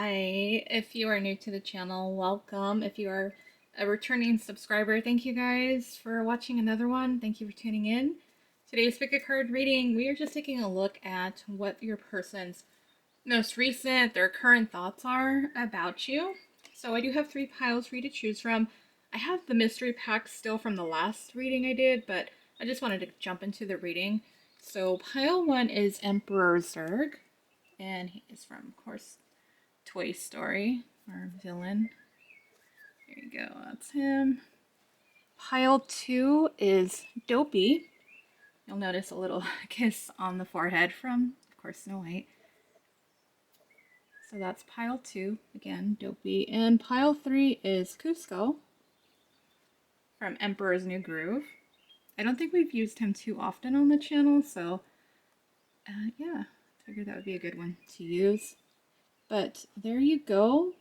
Hi, if you are new to the channel, welcome. If you are a returning subscriber, thank you guys for watching another one. Thank you for tuning in. Today's pick a card reading, we are just taking a look at what your person's most recent, their current thoughts are about you. So I do have 3 piles for you to choose from. I have the mystery pack still from the last reading I did, but I just wanted to jump into the reading. So pile 1 is Emperor Zurg, and he is from, of course, Toy Story, our villain. There you go, that's him. Pile 2 is Dopey. You'll notice a little kiss on the forehead from, of course, Snow White. So that's pile 2, again, Dopey. And pile 3 is Kuzco from Emperor's New Groove. I don't think we've used him too often on the channel, so yeah, figured that would be a good one to use. But there you go.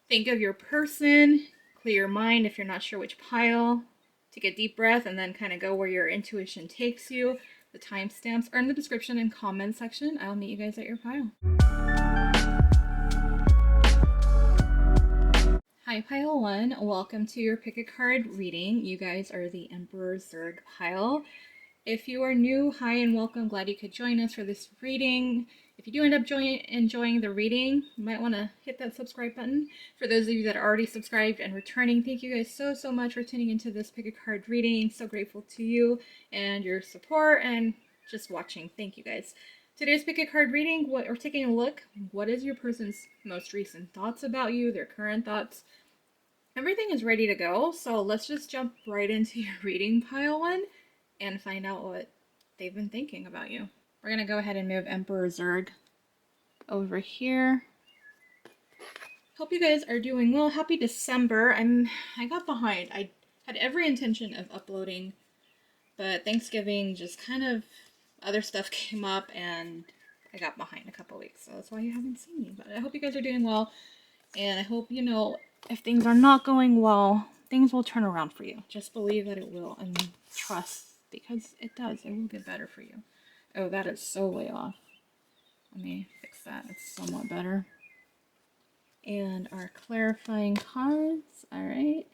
Think of your person, clear your mind if you're not sure which pile. Take a deep breath and then kind of go where your intuition takes you. The timestamps are in the description and comment section. I'll meet you guys at your pile. Hi, pile 1. Welcome to your pick a card reading. You guys are the Emperor Zurg pile. If you are new, hi and welcome. Glad you could join us for this reading. If you do end up enjoying the reading, you might want to hit that subscribe button. For those of you that are already subscribed and returning, thank you guys so much for tuning into this pick a card reading. So grateful to you and your support and just watching. Thank you guys. Today's pick a card reading, we're taking a look. What is your person's most recent thoughts about you, their current thoughts? Everything is ready to go, so let's just jump right into your reading, pile 1, and find out what they've been thinking about you. We're going to go ahead and move Emperor Zurg over here. Hope you guys are doing well. Happy December. I got behind. I had every intention of uploading, but Thanksgiving just kind of other stuff came up and I got behind a couple weeks. So that's why you haven't seen me. But I hope you guys are doing well. And I hope, you know, if things are not going well, things will turn around for you. Just believe that it will and trust, because it does. It will get better for you. Oh, that is so way off. Let me fix that. It's somewhat better. And our clarifying cards. All right.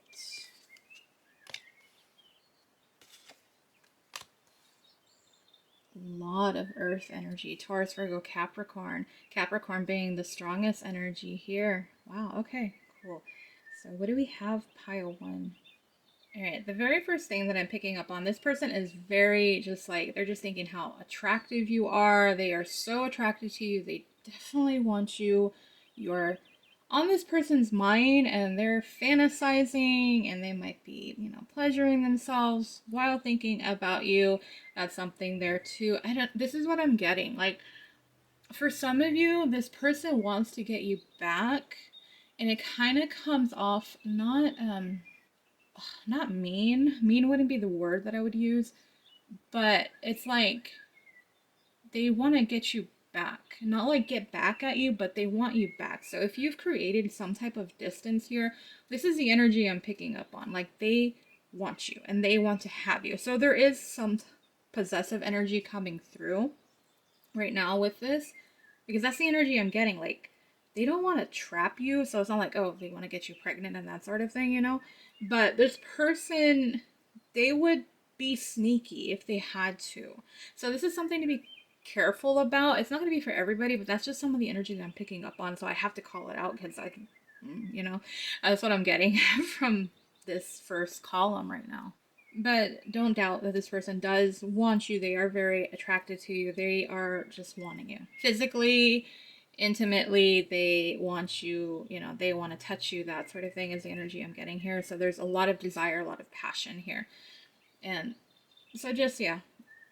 Lot of earth energy. Taurus, Virgo, Capricorn. Capricorn being the strongest energy here. Wow, okay, cool. So what do we have, pile 1? All right, the very first thing that I'm picking up on, this person is very just like, they're just thinking how attractive you are. They are so attracted to you. They definitely want you. You're on this person's mind and they're fantasizing and they might be, you know, pleasuring themselves while thinking about you. That's something there too. This is what I'm getting. Like, for some of you, this person wants to get you back and it kind of comes off not mean. Mean wouldn't be the word that I would use, but it's like they want to get you back. Not like get back at you, but they want you back. So if you've created some type of distance here, this is the energy I'm picking up on. Like they want you and they want to have you. So there is some possessive energy coming through right now with this, because that's the energy I'm getting. Like they don't want to trap you, so it's not like, oh, they want to get you pregnant and that sort of thing, you know. But this person, they would be sneaky if they had to. So this is something to be careful about. It's not going to be for everybody, but that's just some of the energy that I'm picking up on, so I have to call it out because I can, you know, that's what I'm getting from this first column right now. But don't doubt that this person does want you. They are very attracted to you. They are just wanting you. Physically, intimately, they want you, you know, they want to touch you. That sort of thing is the energy I'm getting here. So there's a lot of desire, a lot of passion here. And so just, yeah,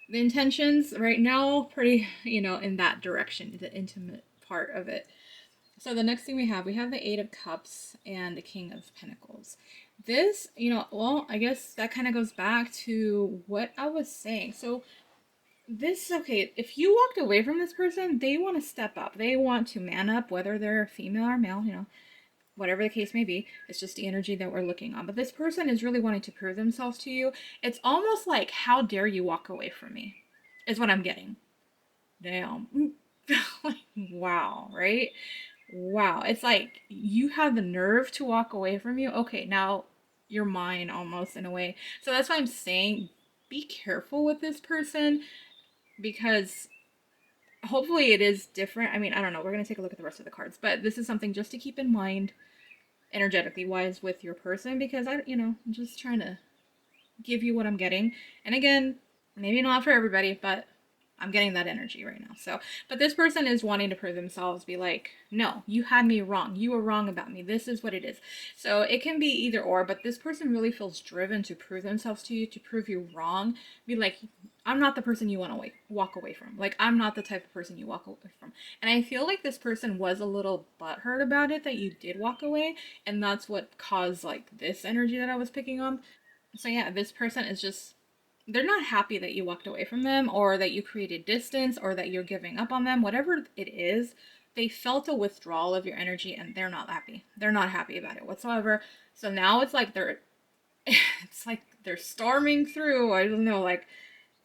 the intentions right now, pretty, you know, in that direction, the intimate part of it. So the next thing we have the 8 of Cups and the King of Pentacles. This, you know, well, I guess that kind of goes back to what I was saying. So this, okay, if you walked away from this person, they want to step up. They want to man up, whether they're female or male, you know, whatever the case may be. It's just the energy that we're looking on. But this person is really wanting to prove themselves to you. It's almost like, how dare you walk away from me, is what I'm getting. Damn. Wow, right? wow, it's like you have the nerve to walk away from you. Okay, now you're mine almost in a way. So that's why I'm saying be careful with this person because hopefully it is different. I mean, I don't know. We're going to take a look at the rest of the cards, but this is something just to keep in mind energetically wise with your person because I'm just trying to give you what I'm getting. And again, maybe not for everybody, but I'm getting that energy right now. So, but this person is wanting to prove themselves, be like, no, you had me wrong. You were wrong about me. This is what it is. So it can be either or, but this person really feels driven to prove themselves to you, to prove you wrong. Be like, I'm not the person you want to walk away from. Like, I'm not the type of person you walk away from. And I feel like this person was a little butthurt about it that you did walk away. And that's what caused like this energy that I was picking on. So yeah, this person is just they're not happy that you walked away from them or that you created distance or that you're giving up on them. Whatever it is, they felt a withdrawal of your energy and they're not happy. They're not happy about it whatsoever. So now it's like they're storming through, I don't know, like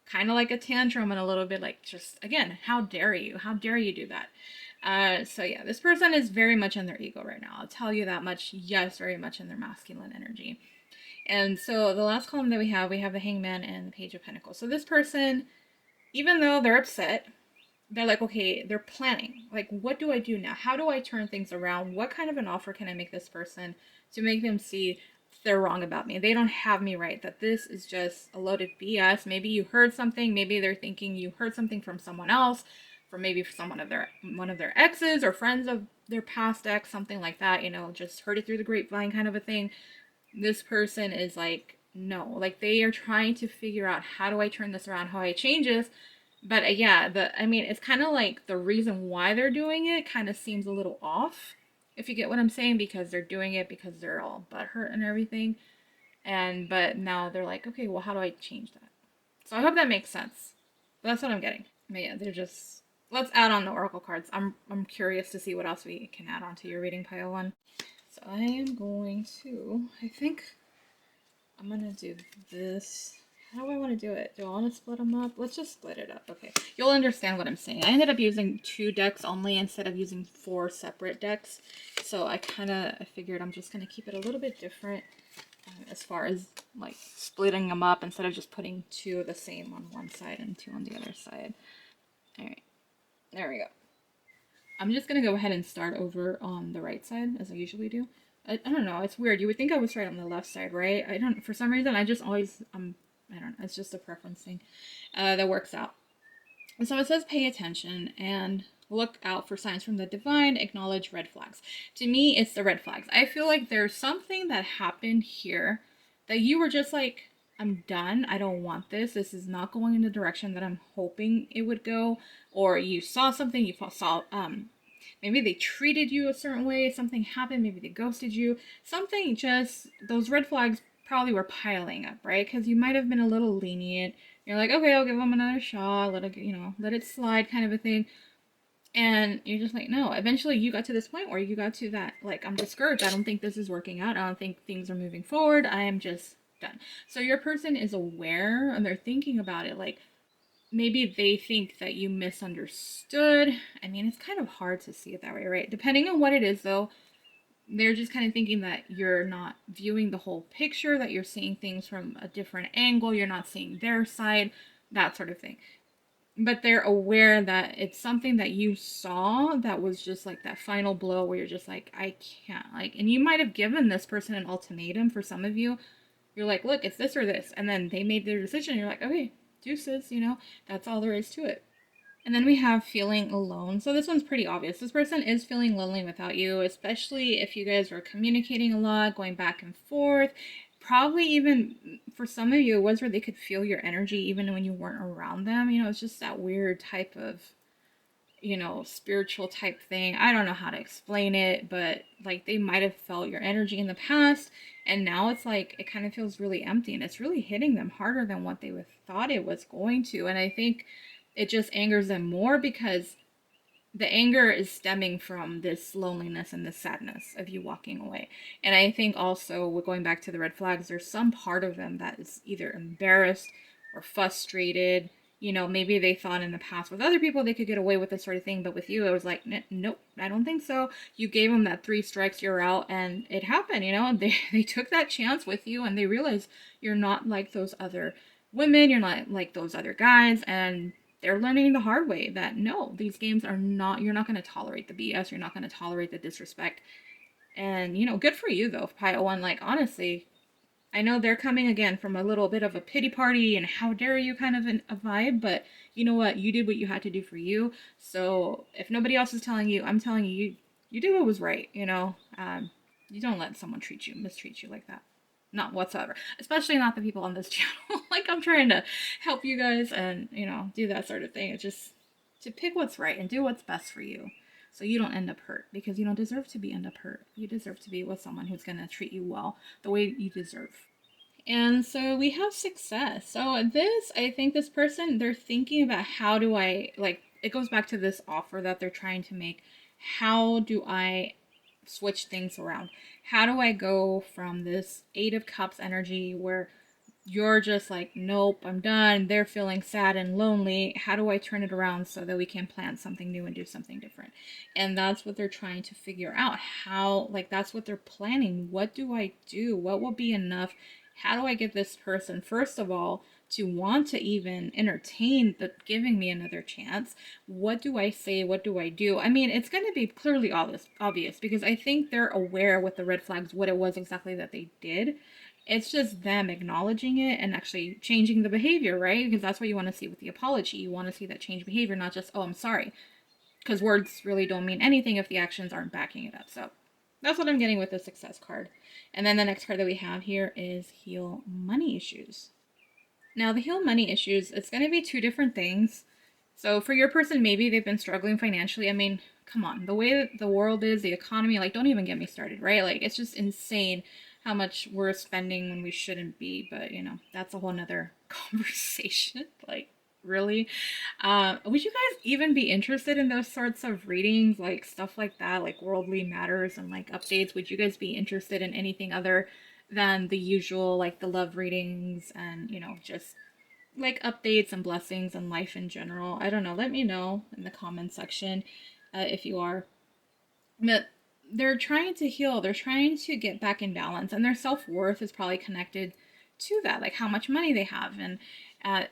kind of like a tantrum and a little bit like just again, how dare you? How dare you do that? So yeah, this person is very much in their ego right now. I'll tell you that much. Yes, very much in their masculine energy. And so the last column that we have the Hangman and the Page of Pentacles. So this person, even though they're upset, they're like, okay, they're planning. Like, what do I do now? How do I turn things around? What kind of an offer can I make this person to make them see they're wrong about me? They don't have me right, that this is just a load of BS. Maybe you heard something. Maybe they're thinking you heard something from someone else, from maybe someone of one of their exes or friends of their past ex, something like that, just heard it through the grapevine kind of a thing. This person is like, no, like they are trying to figure out how do I turn this around, how I change this. But yeah, it's kind of like the reason why they're doing it kind of seems a little off, if you get what I'm saying, because they're doing it because they're all butthurt and everything. But now they're like, okay, well, how do I change that? So I hope that makes sense. But that's what I'm getting. But yeah, they're just, let's add on the oracle cards. I'm curious to see what else we can add on to your reading pile one. So I am going to, I think I'm going to do this. How do I want to do it? Do I want to split them up? Let's just split it up. Okay. You'll understand what I'm saying. I ended up using 2 decks only instead of using 4 separate decks. So I figured I'm just going to keep it a little bit different as far as like splitting them up instead of just putting 2 of the same on one side and 2 on the other side. All right. There we go. I'm just going to go ahead and start over on the right side as I usually do. I don't know. It's weird. You would think I was right on the left side, right? I don't. For some reason, I just always I don't know. It's just a preference thing that works out. And so it says pay attention and look out for signs from the divine. Acknowledge red flags. To me, it's the red flags. I feel like there's something that happened here that you were just like, I'm done. I don't want this. This is not going in the direction that I'm hoping it would go. Or you saw something. You saw maybe they treated you a certain way, something happened, maybe they ghosted you, something just, those red flags probably were piling up, right? Because you might have been a little lenient. You're like, okay, I'll give them another shot, let it slide kind of a thing. And you're just like, no, eventually you got to this point where you got to that, like, I'm discouraged. I don't think this is working out. I don't think things are moving forward. I am just done. So your person is aware and they're thinking about it, like, maybe they think that you misunderstood. I mean, it's kind of hard to see it that way, right? Depending on what it is, though, they're just kind of thinking that you're not viewing the whole picture, that you're seeing things from a different angle, you're not seeing their side, that sort of thing. But they're aware that it's something that you saw that was just like that final blow where you're just like, I can't, like, and you might have given this person an ultimatum. For some of you, you're like, look, it's this or this, and then they made their decision, you're like, okay, deuces, that's all there is to it. And then we have feeling alone. So this one's pretty obvious. This person is feeling lonely without you, especially if you guys were communicating a lot, going back and forth. Probably even for some of you, it was where they could feel your energy even when you weren't around them. It's just that weird type of, spiritual type thing. I don't know how to explain it, but like they might have felt your energy in the past. And now it's like, it kind of feels really empty and it's really hitting them harder than what they thought it was going to. And I think it just angers them more because the anger is stemming from this loneliness and this sadness of you walking away. And I think also, going back to the red flags, there's some part of them that is either embarrassed or frustrated, you know, maybe they thought in the past with other people they could get away with this sort of thing, but with you, it was like, nope, I don't think so. You gave them that 3 strikes, you're out, and it happened, you know, they took that chance with you, and they realized you're not like those other women, you're not like those other guys, and they're learning the hard way that no, these games are not, you're not going to tolerate the BS, you're not going to tolerate the disrespect. And, you know, good for you though, Pio One. Like, honestly, I know they're coming again from a little bit of a pity party and how dare you kind of a vibe, but you know what? You did what you had to do for you. So if nobody else is telling you, I'm telling you, you did what was right. You know, you don't let someone mistreat you like that. Not whatsoever. Especially not the people on this channel. Like I'm trying to help you guys and, you know, do that sort of thing. It's just to pick what's right and do what's best for you. So you don't end up hurt because you don't deserve to be end up hurt. You deserve to be with someone who's going to treat you well the way you deserve. And so we have success. So this, I think this person, they're thinking about how do I, like, it goes back to this offer that they're trying to make. How do I switch things around? How do I go from this 8 of Cups energy where you're just like, nope, I'm done. They're feeling sad and lonely. How do I turn it around so that we can plan something new and do something different? And that's what they're trying to figure out. How, like, that's what they're planning. What do I do? What will be enough? How do I get this person, first of all, to want to even entertain the giving me another chance? What do I say? What do I do? I mean, it's going to be clearly obvious because I think they're aware with the red flags what it was exactly that they did. It's just them acknowledging it and actually changing the behavior, right? Because that's what you want to see with the apology. You want to see that change behavior, not just, oh, I'm sorry. Because words really don't mean anything if the actions aren't backing it up. So that's what I'm getting with the success card. And then the next card that we have here is heal money issues. Now, the heal money issues, it's going to be 2 different things. So for your person, maybe they've been struggling financially. I mean, come on, the way that the world is, the economy, like, don't even get me started, right? Like, it's just insane how much we're spending when we shouldn't be. But, you know, that's a whole nother conversation. Like, really? Would you guys even be interested in those sorts of readings, like stuff like that, like worldly matters and like updates? Would you guys be interested in anything other than the usual, like the love readings and, you know, just like updates and blessings and life in general? I don't know. Let me know in the comment section if you are. But they're trying to heal. They're trying to get back in balance, and their self-worth is probably connected to that, like how much money they have. And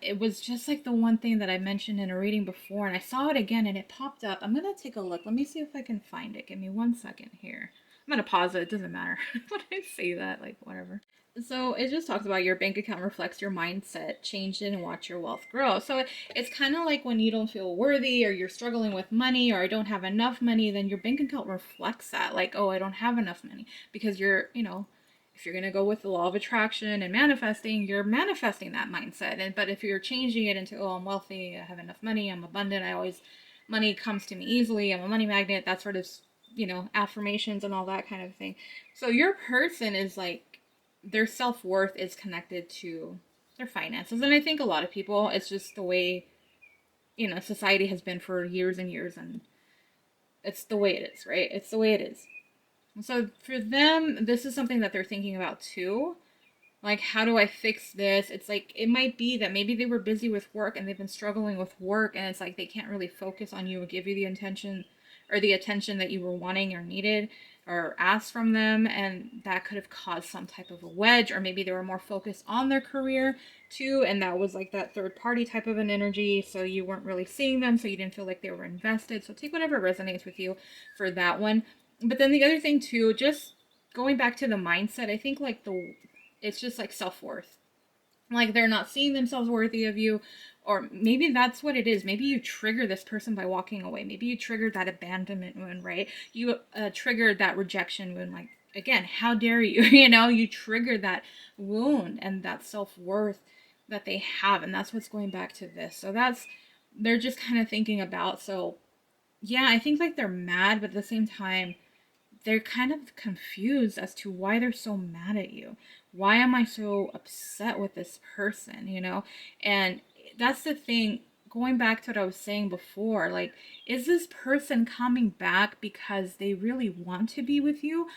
it was just like the one thing that I mentioned in a reading before, and I saw it again and it popped up. I'm gonna take a look. Let me see if I can find it. Give me 1 second here. I'm gonna pause it. It doesn't matter when I say that, like whatever. So it just talks about your bank account reflects your mindset, change it, and watch your wealth grow. So it's kind of like when you don't feel worthy or you're struggling with money or I don't have enough money, then your bank account reflects that. Like, oh, I don't have enough money because you're, you know, if you're going to go with the law of attraction and manifesting, you're manifesting that mindset. And but if you're changing it into, oh, I'm wealthy, I have enough money, I'm abundant, money comes to me easily, I'm a money magnet, that sort of, you know, affirmations and all that kind of thing. So your person is like, their self-worth is connected to their finances. And I think a lot of people, it's just the way, you know, society has been for years and years, and it's the way it is, right? It's the way it is. So for them, this is something that they're thinking about too. Like, how do I fix this? It's like, it might be that maybe they were busy with work and they've been struggling with work, and it's like they can't really focus on you or give you the intention or the attention that you were wanting or needed or asked from them. And that could have caused some type of a wedge, or maybe they were more focused on their career too. And that was like that third party type of an energy. So you weren't really seeing them. So you didn't feel like they were invested. So take whatever resonates with you for that one. But then the other thing too, just going back to the mindset, I think like it's just like self-worth. Like they're not seeing themselves worthy of you, or maybe that's what it is. Maybe you trigger this person by walking away. Maybe you triggered that abandonment wound, right? You triggered that rejection wound. Like, again, how dare you? You know, you triggered that wound and that self-worth that they have, and that's what's going back to this. So they're just kind of thinking about. So yeah, I think like they're mad, but at the same time they're kind of confused as to why they're so mad at you. Why am I so upset with this person, you know? And that's the thing, going back to what I was saying before, like, is this person coming back because they really want to be with you?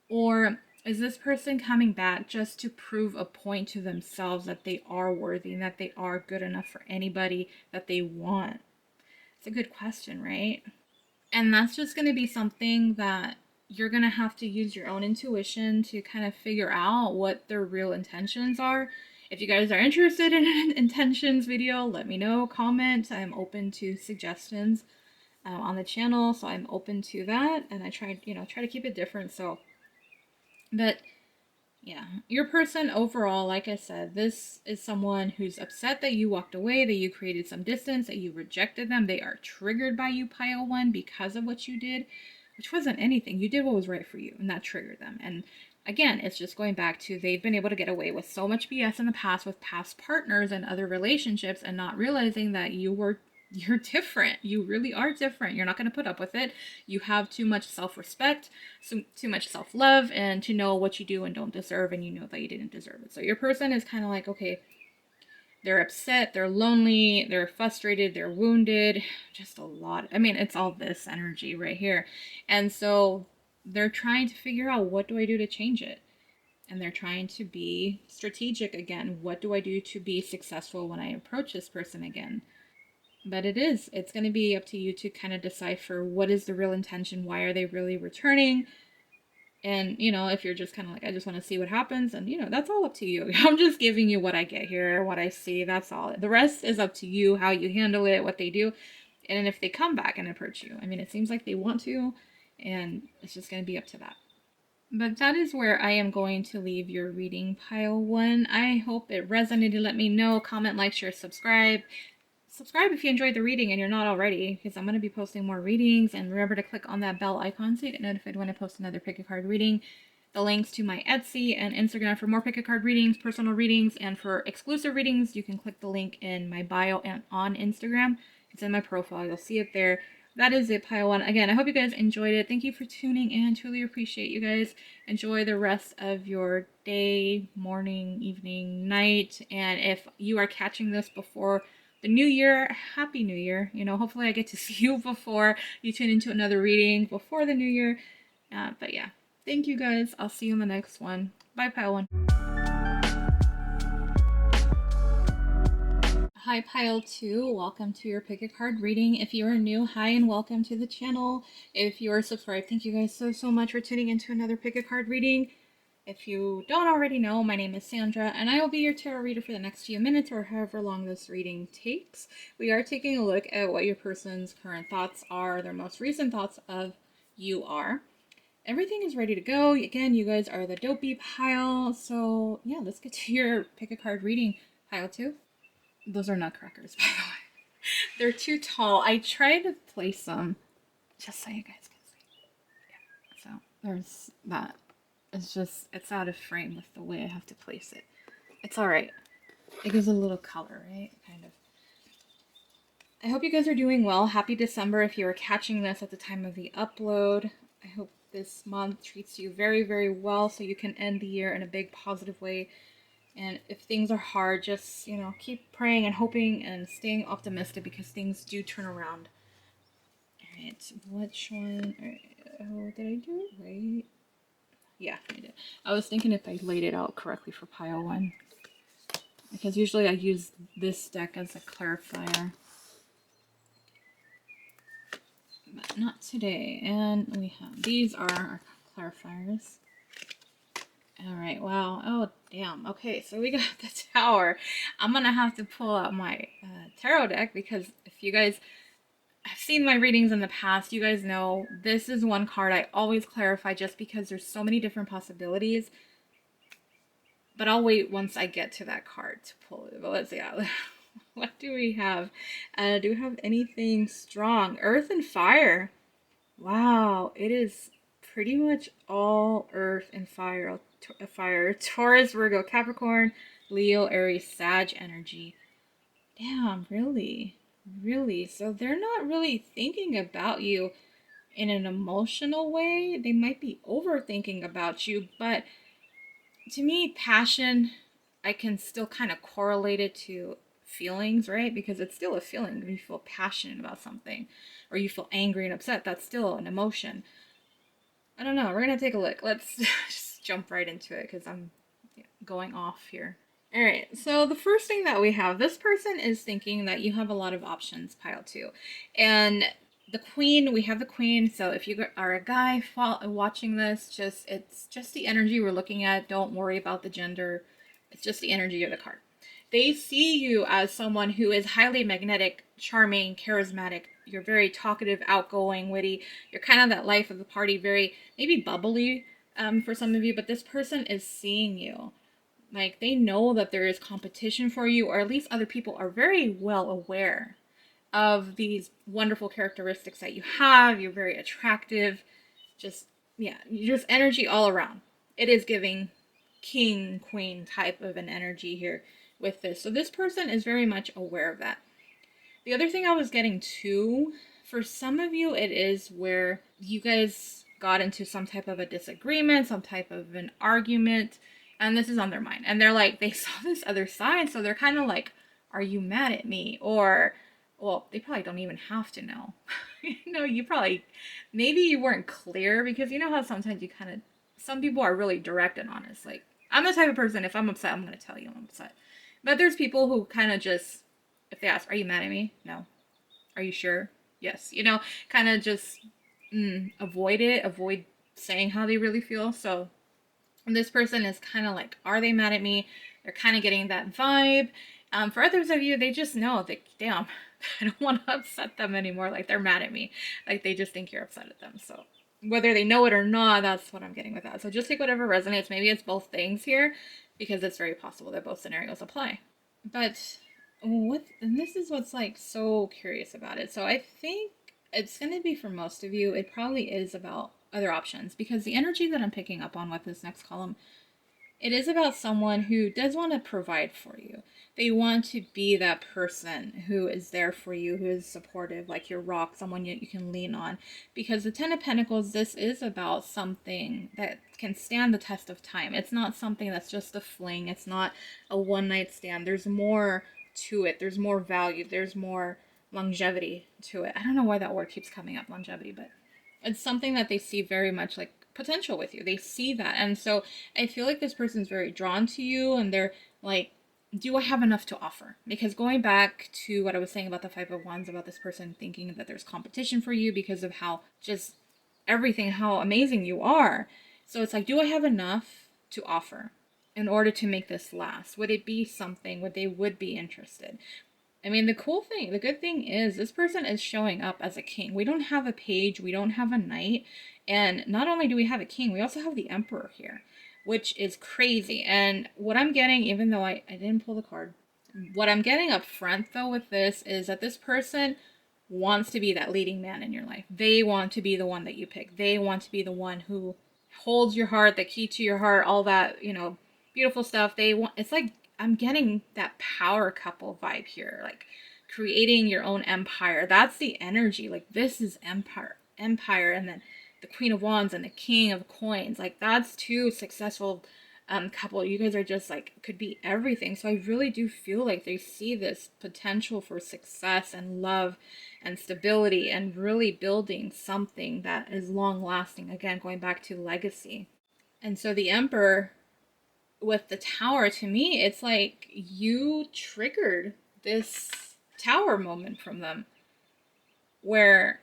Or Is this person coming back just to prove a point to themselves that they are worthy and that they are good enough for anybody that they want? It's a good question, right? And that's just going to be something that you're going to have to use your own intuition to kind of figure out what their real intentions are. If you guys are interested in an intentions video, let me know, comment. I'm open to suggestions on the channel, so I'm open to that. And I try to keep it different. So, but yeah, your person overall, like I said, this is someone who's upset that you walked away, that you created some distance, that you rejected them. They are triggered by you, pile one, because of what you did, which wasn't anything. You did what was right for you, and that triggered them. And again, it's just going back to they've been able to get away with so much BS in the past with past partners and other relationships and not realizing that you're different. You really are different. You're not going to put up with it. You have too much self-respect, too much self-love, and to know what you do and don't deserve, and you know that you didn't deserve it. So your person is kind of like, okay, they're upset, they're lonely, they're frustrated, they're wounded, just a lot. I mean, it's all this energy right here. And so they're trying to figure out, what do I do to change it? And they're trying to be strategic again. What do I do to be successful when I approach this person again? But it's going to be up to you to kind of decipher what is the real intention, why are they really returning. And if you're just kind of like, I just want to see what happens, and that's all up to you. I'm just giving you what I get here, what I see, that's all. The rest is up to you, how you handle it, what they do, and if they come back and approach you. I mean, it seems like they want to, and it's just going to be up to that. But that is where I am going to leave your reading, pile one. I hope it resonated. Let me know, comment, like, share, subscribe. Subscribe if you enjoyed the reading and you're not already, because I'm going to be posting more readings. And remember to click on that bell icon so you get notified when I post another pick a card reading. The links to my Etsy and Instagram for more pick a card readings, personal readings, and for exclusive readings, you can click the link in my bio and on Instagram. It's in my profile. You'll see it there. That is it, pile one. Again, I hope you guys enjoyed it. Thank you for tuning in. Truly appreciate you guys. Enjoy the rest of your day, morning, evening, night. And if you are catching this before the new year, happy new year. Hopefully I get to see you before you tune into another reading before the new year. But yeah, thank you guys. I'll see you in the next one. Bye, pile one. Hi, pile two. Welcome to your pick a card reading. If you are new, hi and welcome to the channel. If you are subscribed, thank you guys so much for tuning into another pick a card reading. If you don't already know, my name is Sandra, and I will be your tarot reader for the next few minutes or however long this reading takes. We are taking a look at what your person's current thoughts are, their most recent thoughts of you are. Everything is ready to go. Again, you guys are the Dopey pile, so yeah, let's get to your pick a card reading, pile two. Those are nutcrackers, by the way. They're too tall. I tried to place them just so you guys can see. Yeah, so there's that. It's out of frame with the way I have to place it. It's alright. It gives a little color, right? Kind of. I hope you guys are doing well. Happy December if you are catching this at the time of the upload. I hope this month treats you very, very well so you can end the year in a big positive way. And if things are hard, just, keep praying and hoping and staying optimistic because things do turn around. Alright, which one? Oh, did I do it right? Yeah, I did. I was thinking if I laid it out correctly for pile one. Because usually I use this deck as a clarifier. But not today. And we have, these are our clarifiers. Alright, wow. Oh, damn. Okay, so we got the Tower. I'm going to have to pull out my tarot deck because if you guys have seen my readings in the past, you guys know this is one card I always clarify just because there's so many different possibilities. But I'll wait once I get to that card to pull it. But let's see. What do we have? Do we have anything strong? Earth and fire. Wow, it is pretty much all earth and fire. Fire. Taurus, Virgo, Capricorn, Leo, Aries, Sag energy. Damn, really? Really? So they're not really thinking about you in an emotional way. They might be overthinking about you, but to me, passion, I can still kind of correlate it to feelings, right? Because it's still a feeling. When you feel passionate about something or you feel angry and upset, that's still an emotion. I don't know. We're going to take a look. Let's just jump right into it because I'm going off here. All right, so the first thing that we have, this person is thinking that you have a lot of options, pile two. And the queen, we have the queen. So if you are a guy watching this, it's just the energy we're looking at. Don't worry about the gender. It's just the energy of the card. They see you as someone who is highly magnetic, charming, charismatic. You're very talkative, outgoing, witty. You're kind of that life of the party, very maybe bubbly for some of you, but this person is seeing you. Like, they know that there is competition for you, or at least other people are very well aware of these wonderful characteristics that you have. You're very attractive. Just, yeah, just energy all around. It is giving king, queen type of an energy here with this. So this person is very much aware of that. The other thing I was getting to, for some of you, it is where you guys got into some type of a disagreement, some type of an argument, and this is on their mind. And they're like, they saw this other side, so they're kind of like, are you mad at me? Or, well, they probably don't even have to know. You probably, maybe you weren't clear, because you know how sometimes you kind of, some people are really direct and honest. Like, I'm the type of person, if I'm upset, I'm going to tell you I'm upset. But there's people who kind of just, if they ask, are you mad at me? No. Are you sure? Yes. Kind of just avoid it. Avoid saying how they really feel. So this person is kind of like, are they mad at me? They're kind of getting that vibe. For others of you, they just know that, damn, I don't want to upset them anymore. Like, they're mad at me. Like, they just think you're upset at them. So whether they know it or not, that's what I'm getting with that. So just take whatever resonates. Maybe it's both things here, because it's very possible that both scenarios apply. But and this is what's like so curious about it. So I think it's going to be, for most of you, it probably is about other options, because the energy that I'm picking up on with this next column, it is about someone who does want to provide for you. They want to be that person who is there for you, who is supportive, like your rock, someone you can lean on. Because the Ten of Pentacles, this is about something that can stand the test of time. It's not something that's just a fling. It's not a one-night stand. There's more to it. There's more value. There's more longevity to it. I don't know why that word keeps coming up, longevity, but it's something that they see very much like potential with you. They see that. And so I feel like this person's very drawn to you, and they're like, do I have enough to offer? Because going back to what I was saying about the Five of Wands, about this person thinking that there's competition for you because of how just everything, how amazing you are. So it's like, do I have enough to offer in order to make this last? Would it be something where they would be interested? I mean, the good thing is this person is showing up as a king. We don't have a page, we don't have a knight, and not only do we have a king, we also have the emperor here, which is crazy. And what I'm getting, even though I didn't pull the card, what I'm getting up front though with this is that this person wants to be that leading man in your life. They want to be the one that you pick. They want to be the one who holds your heart, the key to your heart, all that, beautiful stuff. It's like, I'm getting that power couple vibe here, like creating your own empire. That's the energy. Like, this is empire, and then the Queen of Wands and the King of Coins. Like, that's two successful couple. You guys are just like, could be everything. So I really do feel like they see this potential for success and love and stability and really building something that is long lasting. Again, going back to legacy. And so the Emperor with the Tower, to me, it's like you triggered this Tower moment from them, where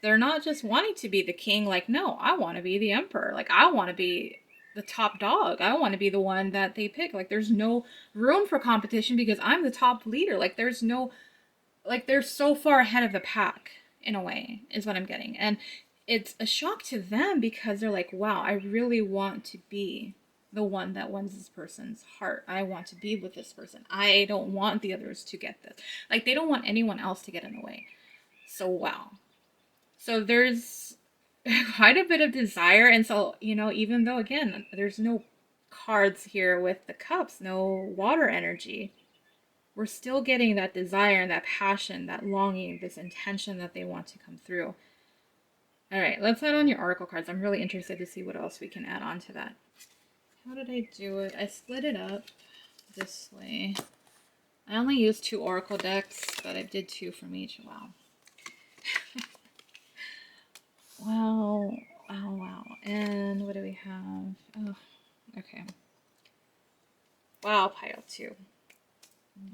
they're not just wanting to be the king. Like, no, I want to be the emperor. Like, I want to be the top dog. I want to be the one that they pick. Like, there's no room for competition because I'm the top leader. Like, they're so far ahead of the pack, in a way, is what I'm getting. And it's a shock to them because they're like, wow, I really want to be the one that wins this person's heart. I want to be with this person. I don't want the others to get this. Like, they don't want anyone else to get in the way. So, wow. So there's quite a bit of desire. And so, even though, again, there's no cards here with the cups, no water energy, we're still getting that desire and that passion, that longing, this intention that they want to come through. All right, let's add on your oracle cards. I'm really interested to see what else we can add on to that. How did I do it? I split it up this way. I only used 2 oracle decks, but I did 2 from each. Wow. Wow. Oh, wow. And what do we have? Oh, okay. Wow, pile 2.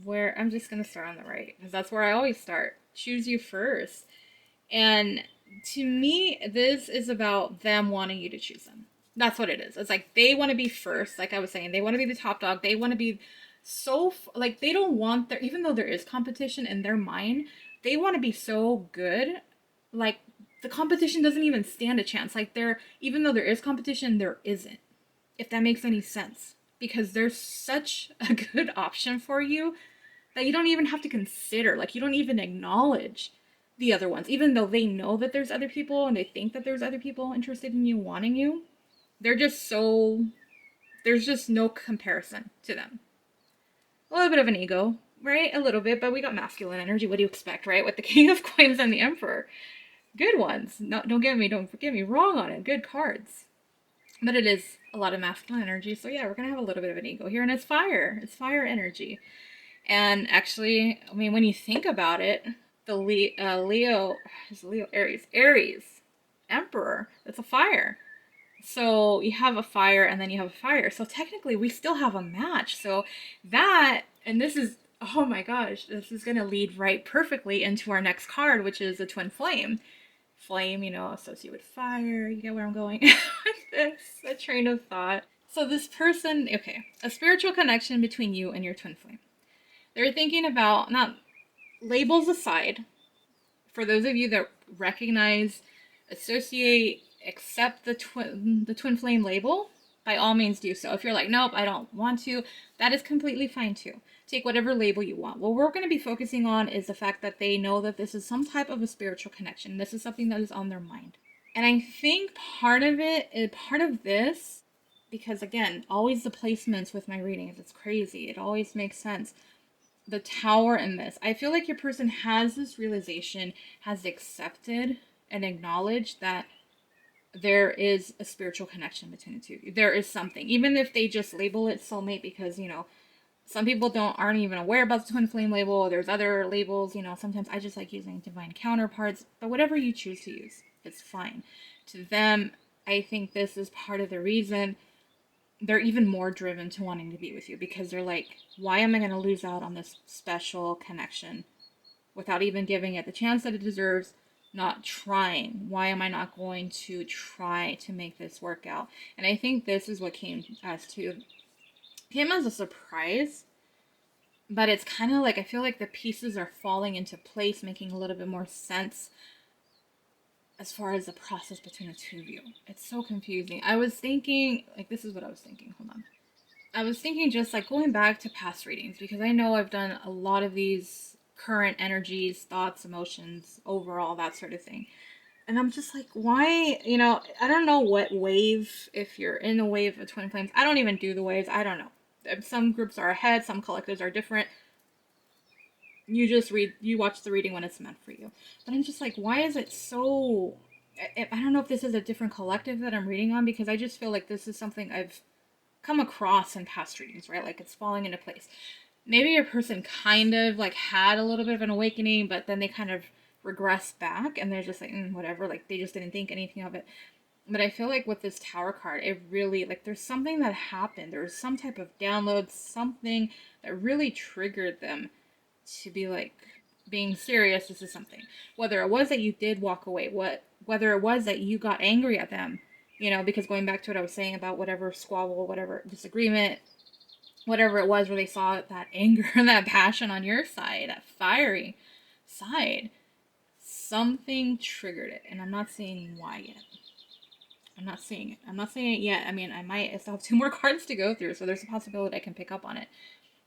Where I'm just gonna start on the right because that's where I always start. Choose you first. And to me, this is about them wanting you to choose them. That's what it is. It's like they want to be first, like I was saying. They want to be the top dog. They want to be like they don't want their, even though there is competition in their mind, they want to be so good. Like the competition doesn't even stand a chance. Like there, even though there is competition, there isn't. If that makes any sense. Because there's such a good option for you that you don't even have to consider. Like you don't even acknowledge the other ones, even though they know that there's other people and they think that there's other people interested in you, wanting you. They're just so, there's just no comparison to them. A little bit of an ego, right? A little bit, but we got masculine energy. What do you expect, right? With the King of Coins and the Emperor. Good ones. No, don't get me wrong on it. Good cards. But it is a lot of masculine energy. So yeah, we're going to have a little bit of an ego here. And it's fire. It's fire energy. And actually, I mean, when you think about it, the Leo, is Leo Aries, Emperor, that's a fire. So you have a fire and then you have a fire. So technically we still have a match. So that, and this is, oh my gosh, this is going to lead right perfectly into our next card, which is a twin flame. Flame, associated with fire. You get where I'm going with this, a train of thought. So this person, okay, a spiritual connection between you and your twin flame. They're thinking about, not labels aside, for those of you that recognize, associate, accept the twin flame label, by all means do so. If you're like, nope, I don't want to, that is completely fine too. Take whatever label you want. What we're going to be focusing on is the fact that they know that this is some type of a spiritual connection. This is something that is on their mind. And I think part of this, because again, always the placements with my readings, it's crazy. It always makes sense. The Tower in this, I feel like your person has this realization, has accepted and acknowledged that there is a spiritual connection between the two of you. There is something, even if they just label it soulmate, because some people aren't even aware about the twin flame label. There's other labels. Sometimes I just like using divine counterparts, but whatever you choose to use, it's fine. To them, I think this is part of the reason they're even more driven to wanting to be with you, because they're like, why am I going to lose out on this special connection without even giving it the chance that it deserves? Not trying. Why am I not going to try to make this work out? And I think this is what came as a surprise, but it's kind of like, I feel like the pieces are falling into place, making a little bit more sense as far as the process between the two of you. It's so confusing. I was thinking, like, this is what I was thinking. Hold on. I was thinking just like going back to past readings, because I know I've done a lot of these current energies, thoughts, emotions, overall, that sort of thing. And I'm just like, why, I don't know what wave, if you're in the wave of twin flames. I don't even do the waves. I don't know. Some groups are ahead, some collectives are different. You watch the reading when it's meant for you. But I'm just like, why is it so, I don't know if this is a different collective that I'm reading on, because I just feel like this is something I've come across in past readings, right? Like it's falling into place. Maybe your person kind of like had a little bit of an awakening, but then they kind of regress back and they're just like, whatever, like they just didn't think anything of it. But I feel like with this Tower card, it really, like, there's something that happened. There was some type of download, something that really triggered them to be like, being serious, this is something. Whether it was that you did walk away, whether it was that you got angry at them, because going back to what I was saying about whatever squabble, whatever disagreement, whatever it was where they saw that anger and that passion on your side, that fiery side, something triggered it. And I'm not seeing why yet. I'm not seeing it. I'm not seeing it yet. I mean, I still have 2 more cards to go through, so there's a possibility I can pick up on it.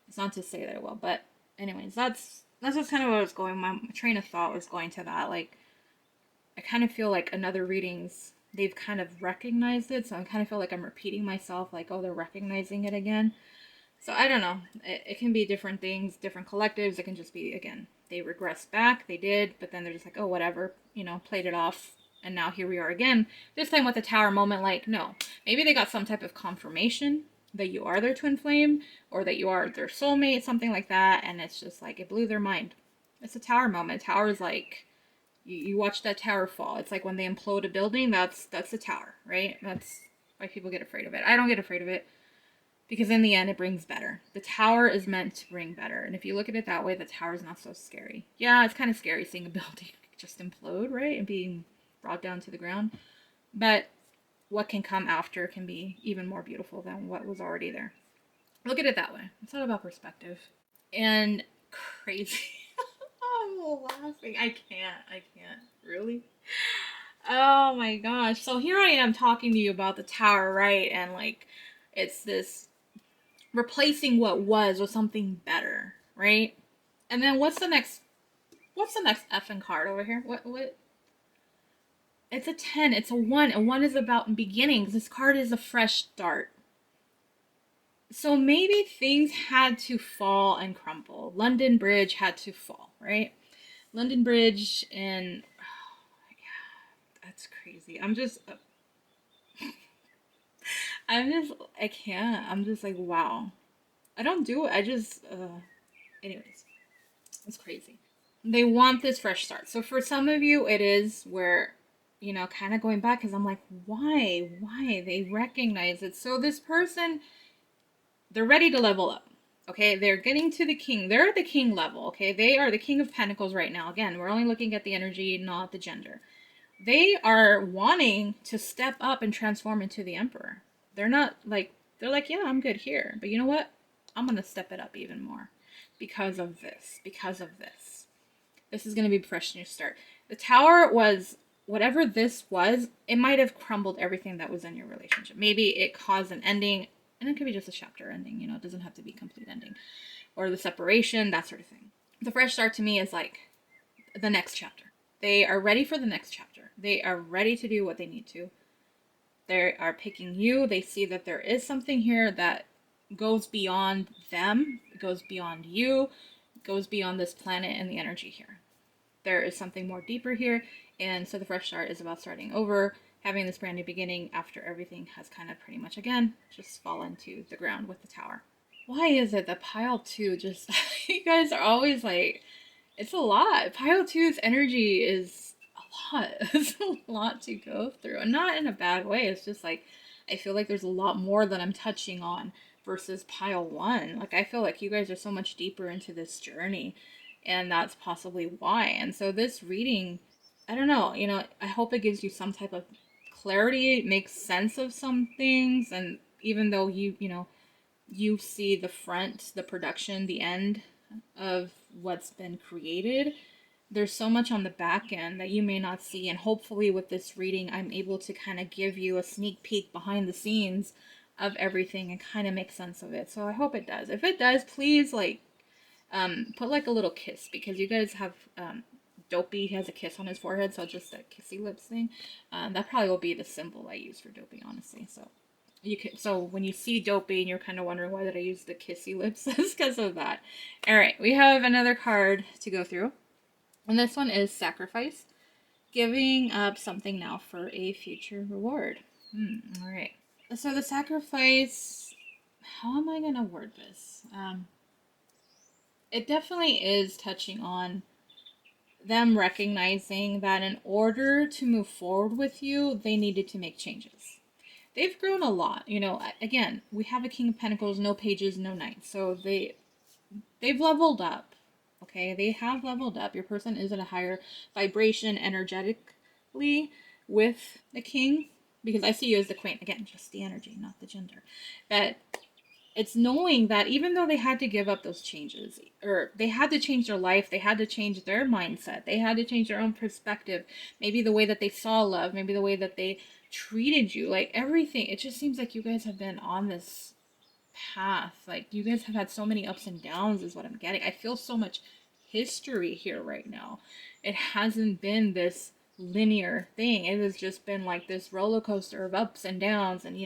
It's not to say that it will, but anyways, that's just kind of what I was going. My train of thought was going to that. Like, I kind of feel like in other readings, they've kind of recognized it, so I kind of feel like I'm repeating myself, like, oh, they're recognizing it again. So I don't know. It can be different things, different collectives. It can just be, again, they regress back. They did, but then they're just like, oh, whatever, played it off. And now here we are again. This time with the Tower moment, like, no. Maybe they got some type of confirmation that you are their twin flame or that you are their soulmate, something like that. And it's just like, it blew their mind. It's a Tower moment. Tower is like, You watch that tower fall. It's like when they implode a building, that's the tower, right? That's why people get afraid of it. I don't get afraid of it because in the end it brings better. The tower is meant to bring better. And if you look at it that way, the tower is not so scary. Yeah, it's kind of scary seeing a building just implode, right? And being brought down to the ground. But what can come after can be even more beautiful than what was already there. Look at it that way. It's all about perspective. And crazy. I'm laughing. I can't. Really? Oh my gosh. So here I am talking to you about the tower, right? And like, it's this replacing what was with something better, right? And then what's the next effing card over here? What? It's a 10. It's a 1. A 1 is about beginnings. This card is a fresh start. So maybe things had to fall and crumble. London Bridge had to fall, right? London Bridge and oh, yeah, that's crazy. I can't. I'm just like, wow. I don't do it. Anyways, it's crazy. They want this fresh start. So for some of you, it is where, kind of going back because I'm like, why? Why? They recognize it. So this person, they're ready to level up. Okay, they're getting to the king. They're at the king level. Okay, they are the king of pentacles right now. Again, we're only looking at the energy, not the gender. They are wanting to step up and transform into the emperor. They're not like, they're like, yeah, I'm good here. But you know what? I'm going to step it up even more because of this. Because of this. This is going to be a fresh new start. The tower was, whatever this was, it might have crumbled everything that was in your relationship. Maybe it caused an ending, and it could be just a chapter ending, it doesn't have to be complete ending. Or the separation, that sort of thing. The fresh start to me is like the next chapter. They are ready for the next chapter. They are ready to do what they need to. They are picking you. They see that there is something here that goes beyond them, goes beyond you, goes beyond this planet and the energy here. There is something more deeper here, and so the fresh start is about starting over, having this brand new beginning after everything has kind of pretty much, again, just fallen to the ground with the tower. Why is it that pile 2 just, you guys are always like, it's a lot. Pile 2's energy is a lot. It's a lot to go through. And not in a bad way. It's just like, I feel like there's a lot more that I'm touching on versus pile 1. Like, I feel like you guys are so much deeper into this journey. And that's possibly why. And so this reading, I don't know, I hope it gives you some type of clarity. It makes sense of some things. And even though you see the front, the production, the end of what's been created, there's so much on the back end that you may not see. And hopefully with this reading, I'm able to kind of give you a sneak peek behind the scenes of everything and kind of make sense of it. So I hope it does. If it does, please put like a little kiss, because you guys have Dopey has a kiss on his forehead, so just a kissy lips thing. That probably will be the symbol I use for Dopey, honestly. So when you see Dopey and you're kind of wondering why did I use the kissy lips, it's because of that. All right, we have another card to go through, and this one is Sacrifice, giving up something now for a future reward. All right. So the Sacrifice. How am I gonna word this? It definitely is touching on them recognizing that in order to move forward with you, they needed to make changes. They've grown a lot. Again, we have a King of Pentacles, no pages, no knights. So they've leveled up. Okay, they have leveled up. Your person is at a higher vibration energetically with the king, because I see you as the queen. Again, just the energy, not the gender. That it's knowing that even though they had to give up those changes, or they had to change their life, they had to change their mindset, they had to change their own perspective, maybe the way that they saw love, maybe the way that they treated you, like everything. It just seems like you guys have been on this path. Like you guys have had so many ups and downs is what I'm getting. I feel so much history here right now. It hasn't been this linear thing. It has just been like this roller coaster of ups and downs, and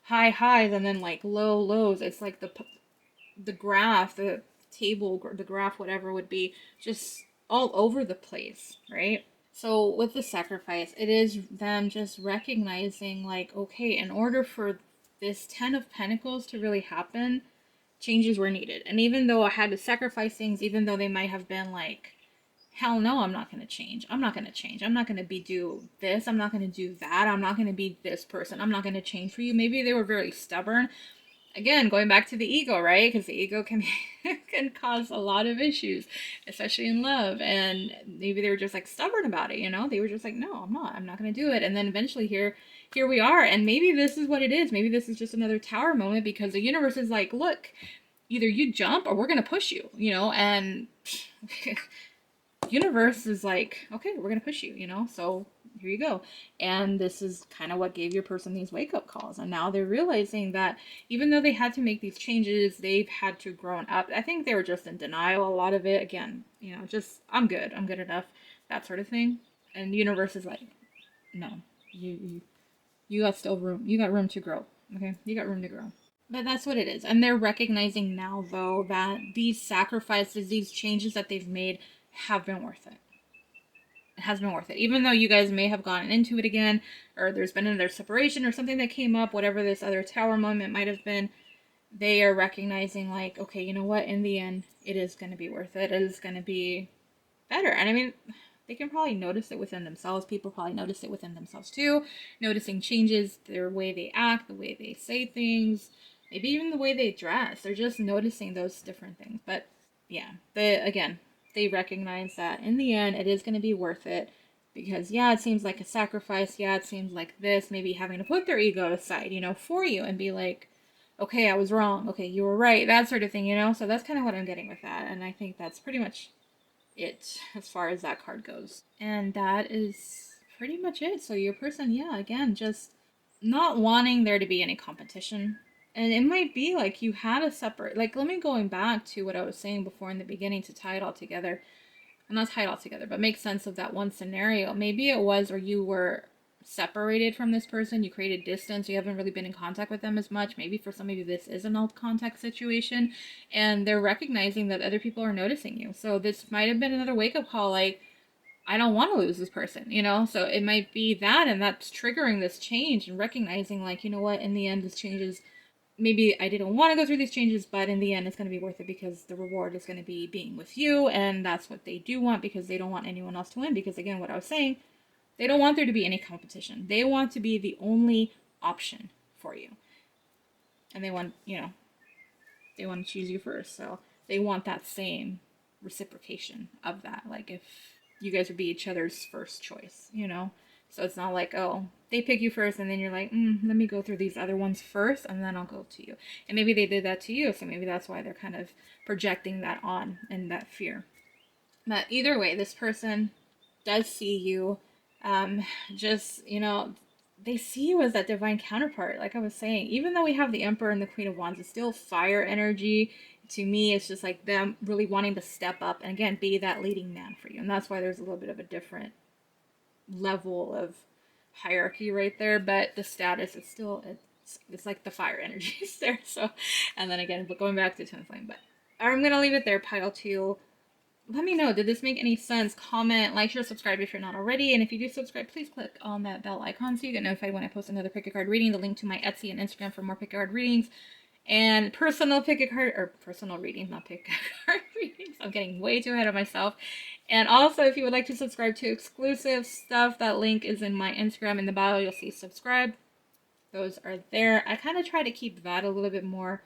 high highs and then like low lows. It's like the graph, the table, the graph, whatever would be, just all over the place, right? So with the Sacrifice, it is them just recognizing like, okay, in order for this 10 of Pentacles to really happen, changes were needed. And even though I had to sacrifice things, even though they might have been like hell no, I'm not going to change. I'm not going to change. I'm not going to do this. I'm not going to do that. I'm not going to be this person. I'm not going to change for you. Maybe they were very stubborn. Again, going back to the ego, right? Because the ego can can cause a lot of issues, especially in love. And maybe they were just like stubborn about it, you know? They were just like, no, I'm not. I'm not going to do it. And then eventually here we are. And maybe this is what it is. Maybe this is just another tower moment because the universe is like, look, either you jump or we're going to push you, you know? And universe is like, okay, we're going to push you, you know? So here you go. And this is kind of what gave your person these wake-up calls. And now they're realizing that even though they had to make these changes, they've had to grow up. I think they were just in denial, a lot of it. Again, you know, just, I'm good enough, that sort of thing. And the universe is like, no, you got still room. You got room to grow, okay? You got room to grow. But that's what it is. And they're recognizing now, though, that these sacrifices, these changes that they've made have been worth it. It has been worth it. Even though you guys may have gone into it again, or there's been another separation or something that came up, whatever this other tower moment might have been, they are recognizing like, okay, you know what? In the end, it is going to be worth it. It is going to be better. And I mean, they can probably notice it within themselves. People probably notice it within themselves too. Noticing changes, their way they act, the way they say things, maybe even the way they dress. They're just noticing those different things. But yeah, they recognize that in the end, it is going to be worth it. Because, yeah, it seems like a sacrifice. Yeah, it seems like this. Maybe having to put their ego aside, you know, for you and be like, okay, I was wrong. Okay, you were right. That sort of thing, you know? So that's kind of what I'm getting with that. And I think that's pretty much it as far as that card goes. And that is pretty much it. So your person, yeah, again, just not wanting there to be any competition. And it might be like you had a separate, like, let me going back to what I was saying before in the beginning to tie it all together. Not tie it all together, but make sense of that one scenario. Maybe it was, or you were separated from this person, you created distance, you haven't really been in contact with them as much. Maybe for some of you this is a null contact situation, and they're recognizing that other people are noticing you. So this might have been another wake-up call, like, I don't want to lose this person, you know? So it might be that, and that's triggering this change and recognizing, like, you know what, in the end, this changes. Maybe I didn't want to go through these changes, but in the end, it's going to be worth it because the reward is going to be being with you, and that's what they do want because they don't want anyone else to win. Because again, what I was saying, they don't want there to be any competition. They want to be the only option for you, and they want, you know, they want to choose you first. So they want that same reciprocation of that. Like if you guys would be each other's first choice, you know. So it's not like, oh, they pick you first and then you're like, let me go through these other ones first and then I'll go to you. And maybe they did that to you, so maybe that's why they're kind of projecting that on and that fear. But either way, this person does see you. Just, you know, they see you as that divine counterpart. Like I was saying, even though we have the Emperor and the Queen of Wands, it's still fire energy. To me, it's just like them really wanting to step up and again, be that leading man for you. And that's why there's a little bit of a different level of hierarchy right there, but the status is still, it's like the fire energy is there. So, and then again, but going back to twin flame, but I'm gonna leave it there. Pile 2, let me know, did this make any sense? Comment, like, share, subscribe if you're not already, and if you do subscribe, please click on that bell icon so you get notified when I post another pick a card reading. The link to my Etsy and Instagram for more pick a card readings and personal pick a card, or personal readings, not pick a card readings. I'm getting way too ahead of myself. And also, if you would like to subscribe to exclusive stuff, that link is in my Instagram. In the bio, you'll see subscribe. Those are there. I kind of try to keep that a little bit more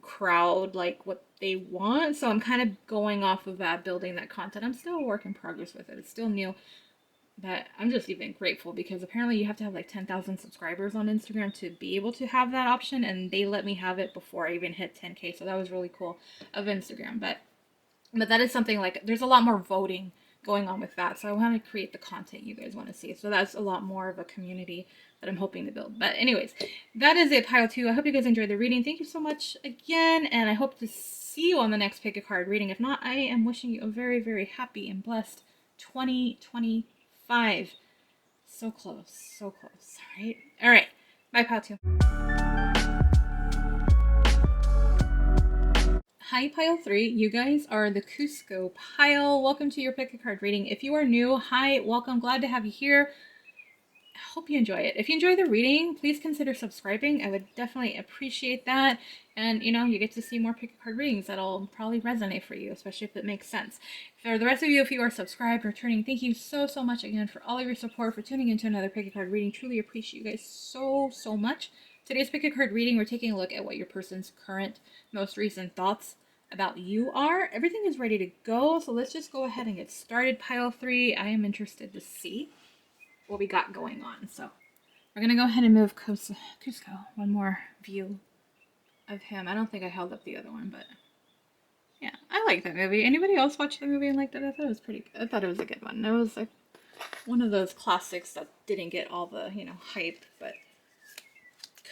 crowd, like what they want. So I'm kind of going off of that, building that content. I'm still a work in progress with it. It's still new. But I'm just even grateful because apparently you have to have like 10,000 subscribers on Instagram to be able to have that option. And they let me have it before I even hit 10K. So that was really cool of Instagram. But that is something like, there's a lot more voting going on with that. So I want to create the content you guys want to see. So that's a lot more of a community that I'm hoping to build. But anyways, that is it, pile 2. I hope you guys enjoyed the reading. Thank you so much again. And I hope to see you on the next pick a card reading. If not, I am wishing you a very, very happy and blessed 2025. So close. So close. All right. All right. Bye, pile 2. Hi, pile 3. You guys are the Kuzco pile. Welcome to your pick a card reading. If you are new, hi, welcome. Glad to have you here. hope you enjoy it. If you enjoy the reading, please consider subscribing. I would definitely appreciate that. And, you know, you get to see more pick a card readings that'll probably resonate for you, especially if it makes sense. For the rest of you, if you are subscribed or returning, thank you so much again for all of your support, for tuning into another pick a card reading. Truly appreciate you guys so much. Today's pick a card reading, we're taking a look at what your person's current, most recent thoughts about you are. Everything is ready to go, so let's just go ahead and get started. Pile 3, I am interested to see what we got going on. So we're gonna go ahead and move Kuzco. One more view of him. I don't think I held up the other one, but yeah, I like that movie. Anybody else watch the movie and liked it? I thought it was pretty good. I thought it was a good one. It was like one of those classics that didn't get all the, you know, hype, but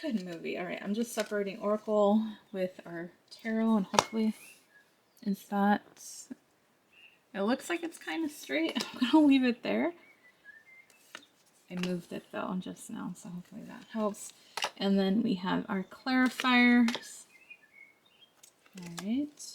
good movie. All right, I'm just separating Oracle with our tarot, and hopefully it's that. It looks like it's kind of straight. I'm gonna leave it there. I moved it though just now, so hopefully that helps. And then we have our clarifiers. Alright.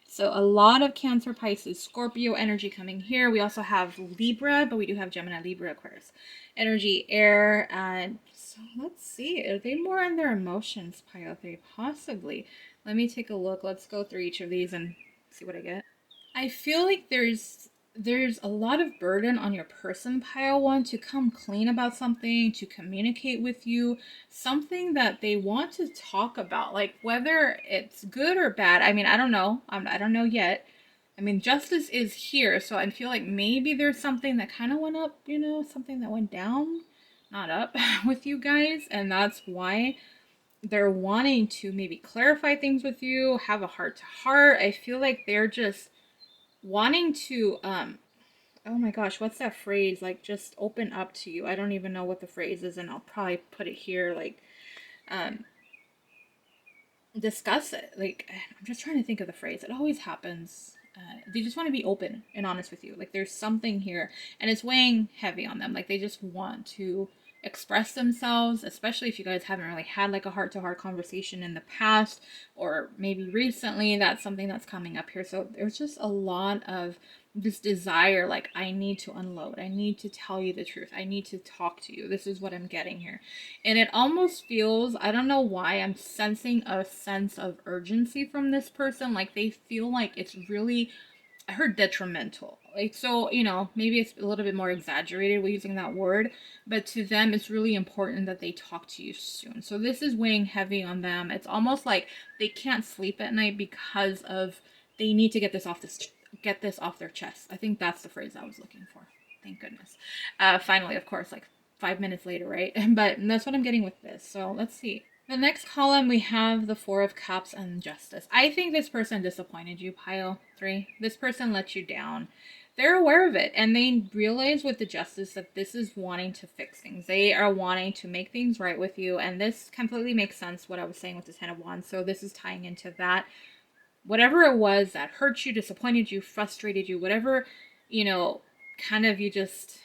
So a lot of Cancer, Pisces, Scorpio energy coming here. We also have Libra, but we do have Gemini, Libra, Aquarius. Energy, air, and so let's see. Are they more on their emotions, Pile 3? Possibly. Let me take a look. Let's go through each of these and see what I get. I feel like there's a lot of burden on your person, Pile 1, to come clean about something, to communicate with you, something that they want to talk about, like whether it's good or bad. I mean, I don't know. I don't know yet. I mean, justice is here, so I feel like maybe there's something that kind of went up, you know, something that went down, not up, with you guys, and that's why they're wanting to maybe clarify things with you, have a heart-to-heart. I feel like they're just wanting to oh my gosh, what's that phrase, like just open up to you. I don't even know what the phrase is, and I'll probably put it here, like discuss it. Like, I'm just trying to think of the phrase. It always happens. They just want to be open and honest with you. Like, there's something here, and it's weighing heavy on them. Like, they just want to express themselves, especially if you guys haven't really had like a heart-to-heart conversation in the past, or maybe recently. That's something that's coming up here. So there's just a lot of this desire, like, I need to unload, I need to tell you the truth, I need to talk to you. This is what I'm getting here. And it almost feels, I don't know why, I'm sensing a sense of urgency from this person. Like, they feel like it's really, I heard detrimental. Like, so, you know, maybe it's a little bit more exaggerated with using that word, but to them, it's really important that they talk to you soon. So this is weighing heavy on them. It's almost like they can't sleep at night because of, they need to get this off their chest. I think that's the phrase I was looking for. Thank goodness. Finally, of course, like 5 minutes later, right? But that's what I'm getting with this. So let's see. The next column, we have the Four of Cups and Justice. I think this person disappointed you, Pile 3. This person let you down. They're aware of it, and they realize with the Justice that this is wanting to fix things. They are wanting to make things right with you, and this completely makes sense, what I was saying with the Ten of Wands. So this is tying into that. Whatever it was that hurt you, disappointed you, frustrated you, whatever, you know, kind of you just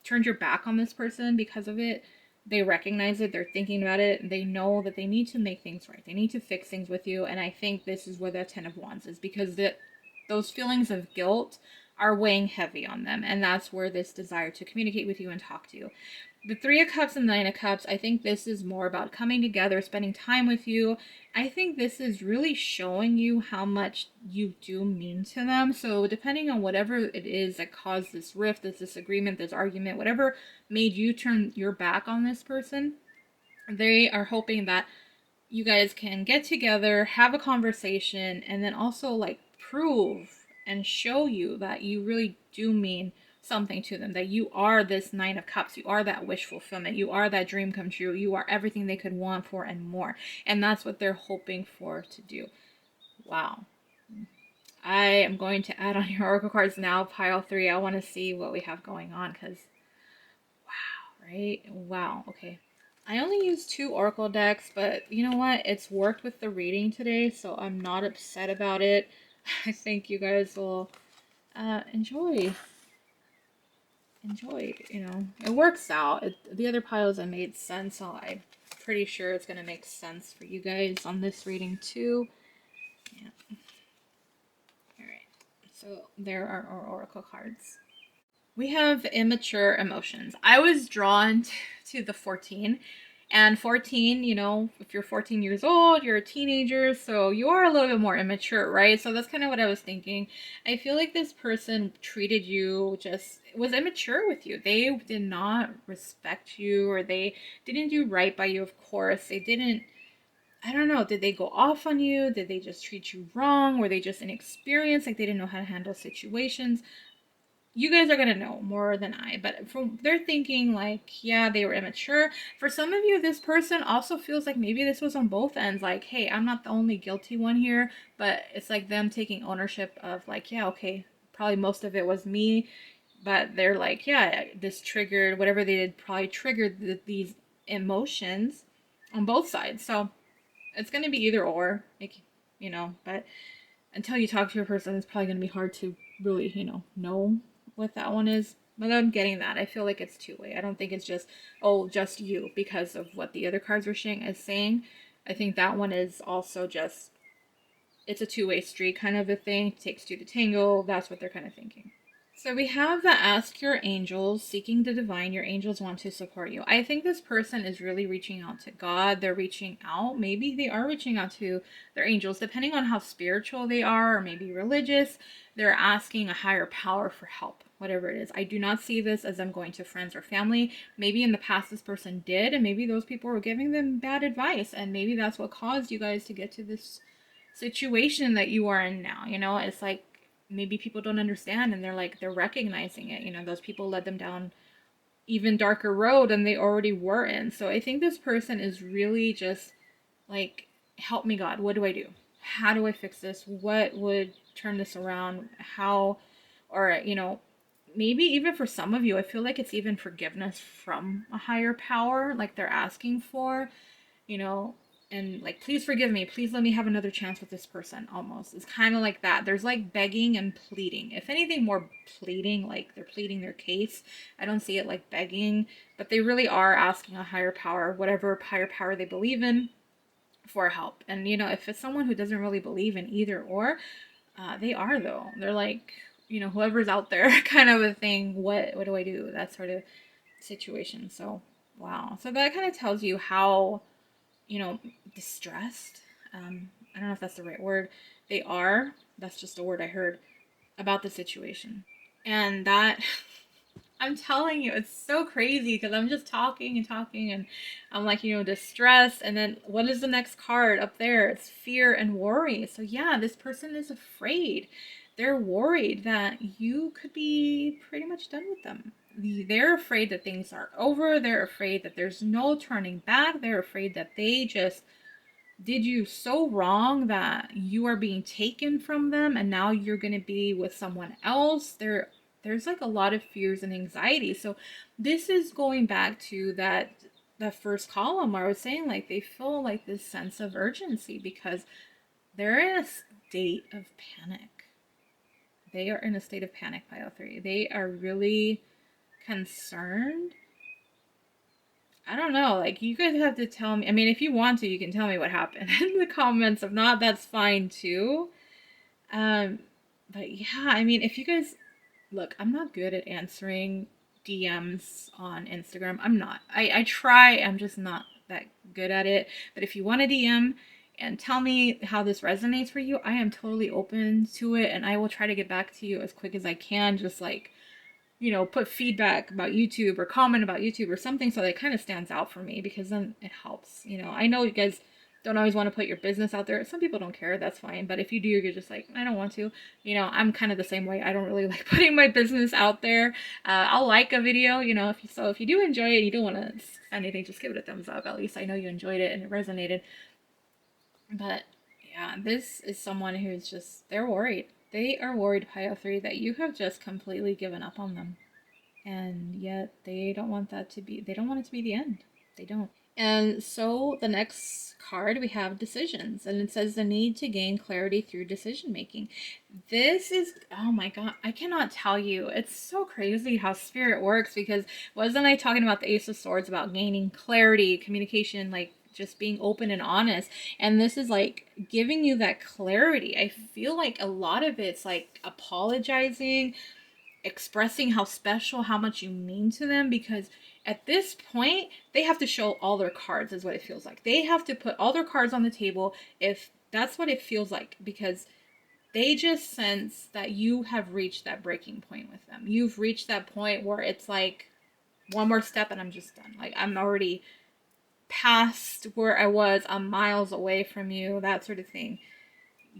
turned your back on this person because of it, they recognize it, they're thinking about it, they know that they need to make things right. They need to fix things with you, and I think this is where the Ten of Wands is, because those feelings of guilt are weighing heavy on them, and that's where this desire to communicate with you and talk to you. The Three of Cups and Nine of Cups, I think this is more about coming together, spending time with you. I think this is really showing you how much you do mean to them. So depending on whatever it is that caused this rift, this disagreement, this argument, whatever made you turn your back on this person, they are hoping that you guys can get together, have a conversation, and then also like prove and show you that you really do mean something to them, that you are this Nine of Cups, you are that wish fulfillment, you are that dream come true, you are everything they could want for and more. And that's what they're hoping for to do. Wow. I am going to add on your oracle cards now, Pile 3. I want to see what we have going on, because wow, right? Wow. Okay. I only use 2 oracle decks, but you know what? It's worked with the reading today, so I'm not upset about it. I think you guys will enjoy, you know. It works out. The other piles I made sense, so I'm pretty sure it's going to make sense for you guys on this reading too. Yeah. Alright, so there are our oracle cards. We have immature emotions. I was drawn to the 14. And 14, if you're 14 years old, you're a teenager, so you are a little bit more immature, right? So that's kind of what I was thinking. I feel like this person treated you just, was immature with you. They did not respect you, or they didn't do right by you, of course. They didn't, I don't know, did they go off on you? Did they just treat you wrong? Were they just inexperienced? Like they didn't know how to handle situations? You guys are gonna know more than I, but from they're thinking like, yeah, they were immature. For some of you, this person also feels like maybe this was on both ends. Like, hey, I'm not the only guilty one here, but it's like them taking ownership of like, yeah, okay, probably most of it was me, but they're like, yeah, this triggered whatever they did, probably triggered these emotions on both sides. So it's gonna be either or, like, but until you talk to a person, it's probably going to be hard to really, know what that one is. But I'm getting that. I feel like it's two-way. I don't think it's just, oh, just you because of what the other cards are saying. I think that one is also just, it's a two-way street kind of a thing. It takes two to tango. That's what they're kind of thinking. So we have the ask your angels, seeking the divine. Your angels want to support you. I think this person is really reaching out to God. They're reaching out. Maybe they are reaching out to their angels, depending on how spiritual they are, or maybe religious. They're asking a higher power for help, whatever it is. I do not see this as them going to friends or family. Maybe in the past this person did, and maybe those people were giving them bad advice, and maybe that's what caused you guys to get to this situation that you are in now. It's like maybe people don't understand, and they're recognizing it. Those people led them down even darker road than they already were in. So I think this person is really just like, help me, God. What do I do? How do I fix this? What would turn this around? How, or maybe even for some of you, I feel like it's even forgiveness from a higher power, like they're asking for, you know, and like, please forgive me. Please let me have another chance with this person. Almost. It's kind of like that. There's like begging and pleading. If anything, more pleading, like they're pleading their case. I don't see it like begging, but they really are asking a higher power, whatever higher power they believe in, for help. And if it's someone who doesn't really believe in either or, they are though. They're like, whoever's out there kind of a thing. What do I do? That sort of situation. So wow. So that kind of tells you how, you know, distressed. I don't know if that's the right word. They are. That's just a word I heard about the situation. And that, I'm telling you, it's so crazy because I'm just talking and talking, and I'm like, distressed. And then what is the next card up there? It's fear and worry. So, yeah, this person is afraid. They're worried that you could be pretty much done with them. They're afraid that things are over. They're afraid that there's no turning back. They're afraid that they just did you so wrong that you are being taken from them, and now you're going to be with someone else. There's like a lot of fears and anxiety. So this is going back to that first column where I was saying, like, they feel like this sense of urgency because they're in a state of panic. They are in a state of panic, pile 3. They are really concerned. I don't know. Like, you guys have to tell me. I mean, if you want to, you can tell me what happened in the comments. If not, that's fine too. Um, but yeah, I mean, if you guys look, I'm not good at answering DMs on Instagram. I'm not. I try. I'm just not that good at it. But if you want a DM and tell me how this resonates for you, I am totally open to it, and I will try to get back to you as quick as I can. Just like, put feedback about YouTube or comment about YouTube or something so that it kind of stands out for me, because then it helps. I know you guys don't always want to put your business out there. Some people don't care. That's fine. But if you do, you're just like, I don't want to. I'm kind of the same way. I don't really like putting my business out there. I'll like a video, if you do enjoy it, you don't want to send anything, just give it a thumbs up. At least I know you enjoyed it and it resonated. But yeah, this is someone who's just, they're worried. They are worried, Pile 3, that you have just completely given up on them. And yet they don't want they don't want it to be the end. They don't. And so the next card we have decisions, and it says the need to gain clarity through decision making. This is, oh my God, I cannot tell you. It's so crazy how spirit works, because wasn't I talking about the Ace of Swords, about gaining clarity, communication, like just being open and honest? And this is like giving you that clarity. I feel like a lot of it's like apologizing, expressing how special, how much you mean to them, because at this point they have to show all their cards, is what it feels like. They have to put all their cards on the table, if that's what it feels like, because they just sense that you have reached that breaking point with them. You've reached that point where it's like, one more step and I'm just done. Like, I'm already past where I was. I'm miles away from you, that sort of thing.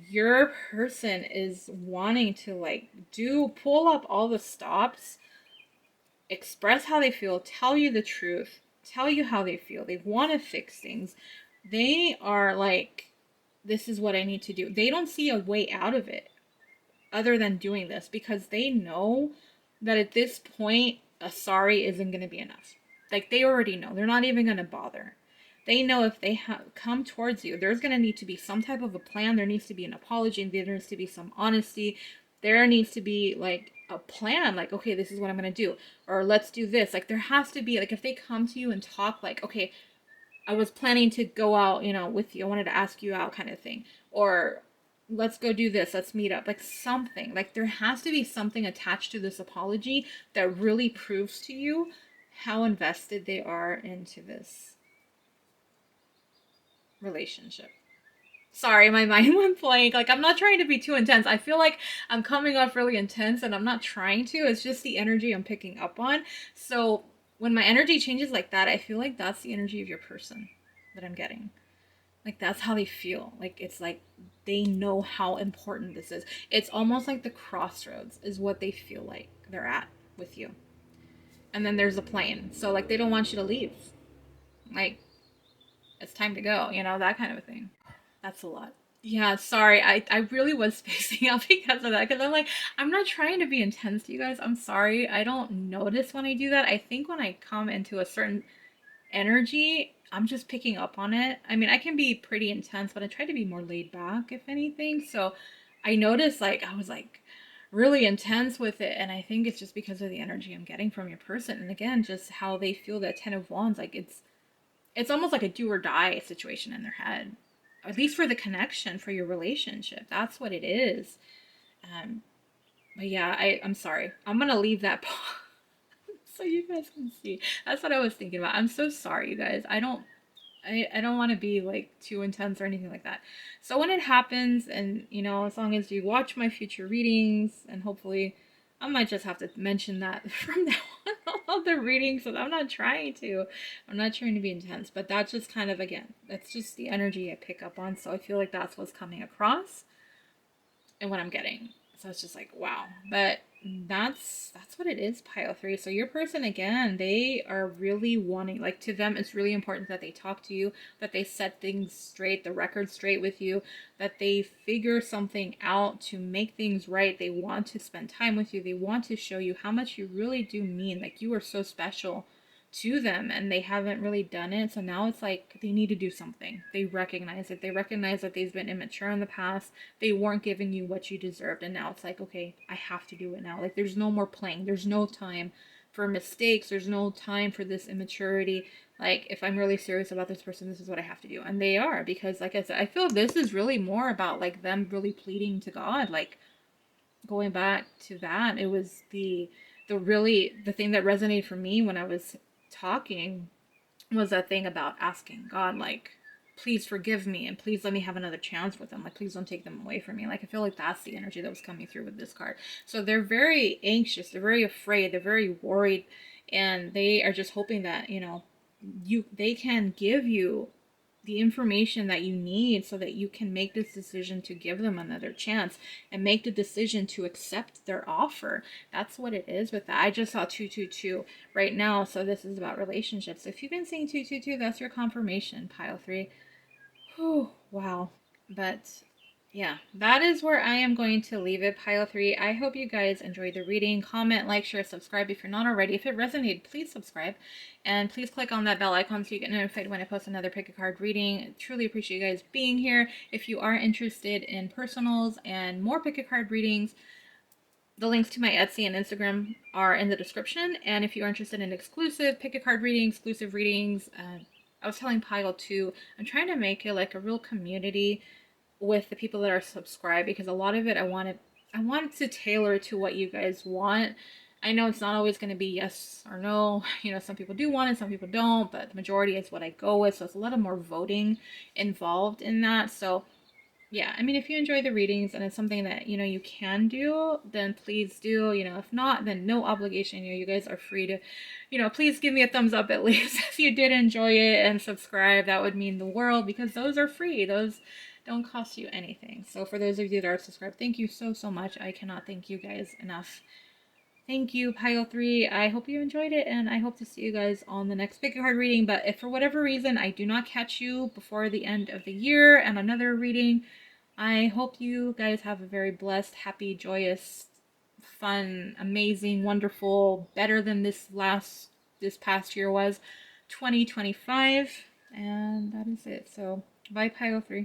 Your person is wanting to like pull up all the stops, express how they feel, tell you the truth, tell you how they feel. They want to fix things. They are like, this is what I need to do. They don't see a way out of it other than doing this, because they know that at this point a sorry isn't going to be enough. Like, they already know. They're not even going to bother. They know if they come towards you, there's going to need to be some type of a plan. There needs to be an apology. There needs to be some honesty. There needs to be like a plan. Like, okay, this is what I'm going to do. Or let's do this. Like, there has to be, like, if they come to you and talk like, okay, I was planning to go out, with you. I wanted to ask you out, kind of thing. Or let's go do this. Let's meet up. Like, something. Like, there has to be something attached to this apology that really proves to you how invested they are into this relationship. Sorry, my mind went blank. Like, I'm not trying to be too intense. I feel like I'm coming off really intense and I'm not trying to. It's just the energy I'm picking up on. So when my energy changes like that, I feel like that's the energy of your person that I'm getting. Like, that's how they feel. Like, it's like they know how important this is. It's almost like the crossroads is what they feel like they're at with you. And then there's a plane. So, like, they don't want you to leave. Like, it's time to go, that kind of a thing. That's a lot. Yeah, sorry. I really was spacing out because of that. Because I'm like, I'm not trying to be intense, you guys. I'm sorry. I don't notice when I do that. I think when I come into a certain energy, I'm just picking up on it. I mean, I can be pretty intense, but I try to be more laid back, if anything. So I noticed, like, I was like really intense with it. And I think it's just because of the energy I'm getting from your person. And again, just how they feel that 10 of Wands. Like, it's almost like a do or die situation in their head, at least for the connection, for your relationship. That's what it is. But yeah, I'm sorry. I'm gonna leave that so you guys can see. That's what I was thinking about. I'm so sorry, you guys. I don't want to be like too intense or anything like that. So when it happens, and as long as you watch my future readings, and hopefully I might just have to mention that from now on all the readings. So I'm not trying to. I'm not trying to be intense, but that's just kind of, again, that's just the energy I pick up on. So I feel like that's what's coming across and what I'm getting. So it's just like, wow. But that's what it is, pile 3. So your person, again, they are really wanting, like, to them it's really important that they talk to you, that they set things straight, the record straight with you, that they figure something out to make things right. They want to spend time with you. They want to show you how much you really do mean, like, you are so special to them, and they haven't really done it. So now it's like they need to do something. They recognize it. They recognize that they've been immature in the past. They weren't giving you what you deserved, and now it's like, okay, I have to do it now. Like, there's no more playing. There's no time for mistakes. There's no time for this immaturity. Like, if I'm really serious about this person, this is what I have to do. And they are, because like I said, I feel this is really more about like them really pleading to God. Like, going back to that, it was the thing that resonated for me when I was talking was that thing about asking God, like, please forgive me and please let me have another chance with them. Like, please don't take them away from me. Like, I feel like that's the energy that was coming through with this card. So they're very anxious. They're very afraid. They're very worried. And they are just hoping that, they can give you the information that you need so that you can make this decision to give them another chance and make the decision to accept their offer. That's what it is with that. I just saw 222 right now, so this is about relationships. If you've been seeing 222, that's your confirmation, pile 3. Whew, wow. But yeah, that is where I am going to leave it, pile 3. I hope you guys enjoyed the reading. Comment, like, share, subscribe if you're not already. If it resonated, please subscribe. And please click on that bell icon so you get notified when I post another pick a card reading. I truly appreciate you guys being here. If you are interested in personals and more pick a card readings, the links to my Etsy and Instagram are in the description. And if you are interested in exclusive pick a card readings, exclusive readings, I was telling Pile 2, I'm trying to make it like a real community with the people that are subscribed, because a lot of it I want to I wanted to tailor to what you guys want. I know it's not always going to be yes or no. You know, some people do want it, some people don't, but the majority is what I go with. So it's a lot of more voting involved in that. So yeah, I mean, if you enjoy the readings and it's something that, you know, you can do, then please do. You know, if not, then no obligation. You know, you guys are free to, you know, please give me a thumbs up at least if you did enjoy it, and subscribe. That would mean the world because those are free. Those don't cost you anything. So for those of you that are subscribed, thank you so, so much. I cannot thank you guys enough. Thank you, Pile 3. I hope you enjoyed it, and I hope to see you guys on the next pick a card reading. But if for whatever reason I do not catch you before the end of the year and another reading, I hope you guys have a very blessed, happy, joyous, fun, amazing, wonderful, better than this past year was, 2025. And that is it. So bye, Pile 3.